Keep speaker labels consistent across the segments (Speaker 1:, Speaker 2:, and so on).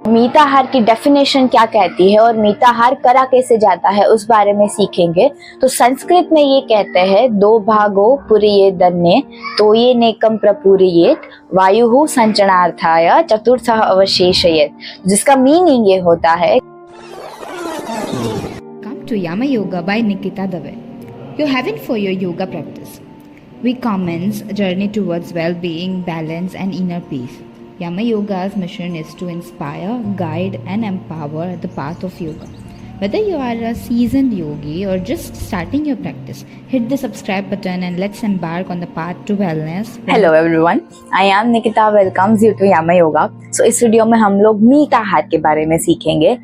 Speaker 1: मीताहार की डेफिनेशन क्या कहती है और मीताहार करा कैसे जाता है उस बारे में सीखेंगे। तो संस्कृत में ये कहते हैं दो भागो पुरिये दन्ने तो ये नेकम प्रपुरियेत वायुहु संचनार्थाय चतुर्थः अवशेषयेत, जिसका मीनिंग ये होता है।
Speaker 2: Come to Yama Yoga by Nikita Dave, your heaven for your yoga practice. We commence a journey towards well-being, balance and inner peace. Yama Yoga's mission is to inspire, guide and empower the path of yoga. Whether you are a seasoned yogi or just starting your practice, hit the subscribe button and let's embark on the path to wellness.
Speaker 1: Hello everyone, I am Nikita, welcomes you to Yama Yoga. So इस video में हम लोग मीताहार के बारे में सीखेंगे।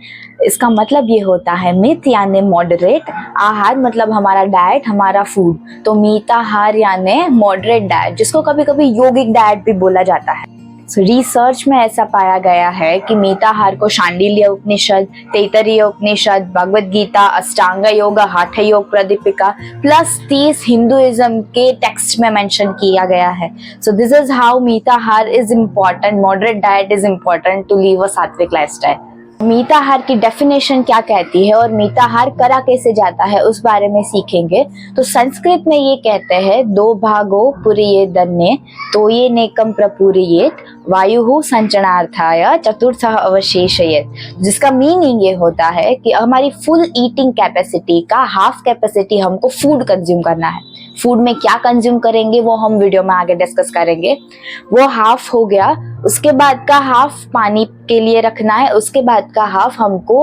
Speaker 1: इसका मतलब ये होता है मित यानी मॉडरेट, आहार मतलब हमारा डाइट, हमारा फूड। तो मीताहार यानी मॉडरेट डाइट, जिसको कभी कभी योगिक डाइट भी बोला जाता है। रिसर्च में ऐसा पाया गया है कि मीताहार को शांडिल्य उपनिषद, तैत्तरीय उपनिषद, भगवद गीता, अष्टांग योग, हठ योग प्रदीपिका प्लस 30 हिंदुइज्म के टेक्स्ट में मेंशन किया गया है। So this is how Mitahara is important, moderate diet is important to live a sattvic lifestyle. मीताहार की डेफिनेशन क्या कहती है और मीताहार करा कैसे जाता है उस बारे में सीखेंगे। तो संस्कृत में ये कहते हैं दो भागो पुरिये दन्ने तो ये नेकम प्रपुरियेत वायुहु संचनार्थाय चतुर्थः अवशेषयेत, जिसका मीनिंग ये होता है कि हमारी फुल ईटिंग कैपेसिटी का हाफ कैपेसिटी हमको फूड कंज्यूम करना है। फूड में क्या कंज्यूम करेंगे वो हम वीडियो में आगे डिस्कस करेंगे। वो हाफ हो गया, उसके बाद का हाफ पानी के लिए रखना है, उसके बाद का हाफ हमको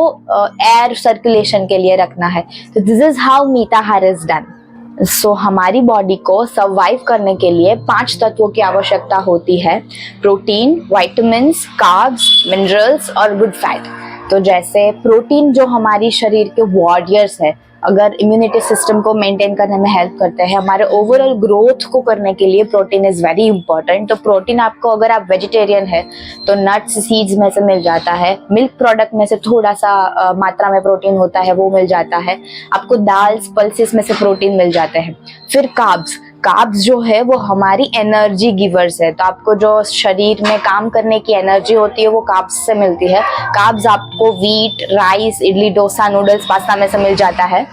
Speaker 1: एयर सर्कुलेशन के लिए रखना है। तो this is how Mitahara is done. So हमारी बॉडी को सर्वाइव करने के लिए 5 तत्वों की आवश्यकता होती है: प्रोटीन, विटामिन्स, कार्ब्स, मिनरल्स और गुड फैट। तो जैसे प्रोटीन जो हमारी शरीर के वॉरियर्स है, अगर इम्यूनिटी सिस्टम को मेंटेन करने में हेल्प करते हैं, हमारे ओवरऑल ग्रोथ को करने के लिए प्रोटीन इज वेरी इंपॉर्टेंट। तो प्रोटीन आपको, अगर आप वेजिटेरियन है तो नट्स, सीड्स में से मिल जाता है, मिल्क प्रोडक्ट में से थोड़ा सा मात्रा में प्रोटीन होता है वो मिल जाता है आपको, दाल्स, पल्सेस में से प्रोटीन मिल जाते हैं। फिर कार्ब्स जो है वो हमारी एनर्जी गिवर्स है। तो आपको जो शरीर में काम करने की एनर्जी होती है वो कार्ब्स से मिलती है। कार्ब्स आपको wheat, rice, idli, dosa, noodles, pasta में से मिल जाता है।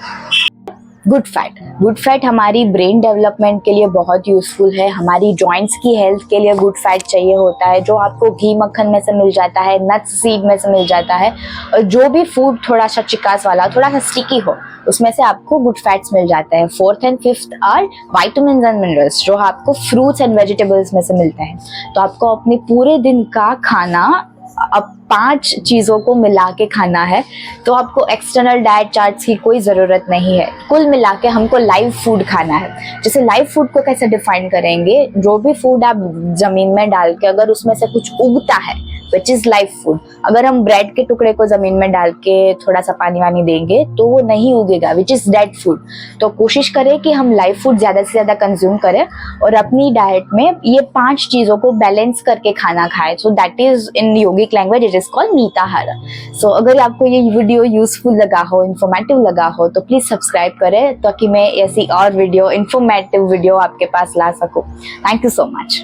Speaker 1: गुड फैट हमारी ब्रेन डेवलपमेंट के लिए बहुत यूजफुल है। हमारी जॉइंट्स की हेल्थ के लिए गुड फैट चाहिए होता है, जो आपको घी मक्खन में से मिल जाता है, नट्स, सीड में से मिल जाता है। और जो भी फूड थोड़ा सा चिकास वाला, थोड़ा सा स्टिकी हो, उसमें से आपको गुड फैट्स मिल जाते हैं। 4th and 5th are vitamins and minerals, जो आपको फ्रूट्स एंड वेजिटेबल्स में से मिलते हैं। तो आपको अपने पूरे दिन का खाना अब 5 चीज़ों को मिला के खाना है। तो आपको एक्सटर्नल डाइट चार्ट्स की कोई ज़रूरत नहीं है। कुल मिला के हमको लाइव फूड खाना है। जैसे लाइव फूड को कैसे डिफाइन करेंगे, जो भी फूड आप ज़मीन में डाल के अगर उसमें से कुछ उगता है विच इज़ लाइव फूड। अगर हम ब्रेड के टुकड़े को ज़मीन में डाल के थोड़ा सा पानी वानी देंगे तो वो नहीं उगेगा, विच इज़ डेड फूड। तो कोशिश करें कि हम लाइव फूड ज़्यादा से ज़्यादा कंज्यूम करें और अपनी डाइट में ये 5 चीज़ों को बैलेंस करके खाना खाएं। So that is in yogic language it is called Mitahara. So अगर आपको ये वीडियो यूजफुल लगा हो, इन्फॉर्मेटिव लगा हो, तो प्लीज़ सब्सक्राइब करें ताकि मैं ऐसी और वीडियो, इन्फॉर्मेटिव वीडियो आपके पास ला सकूँ। Thank you so much.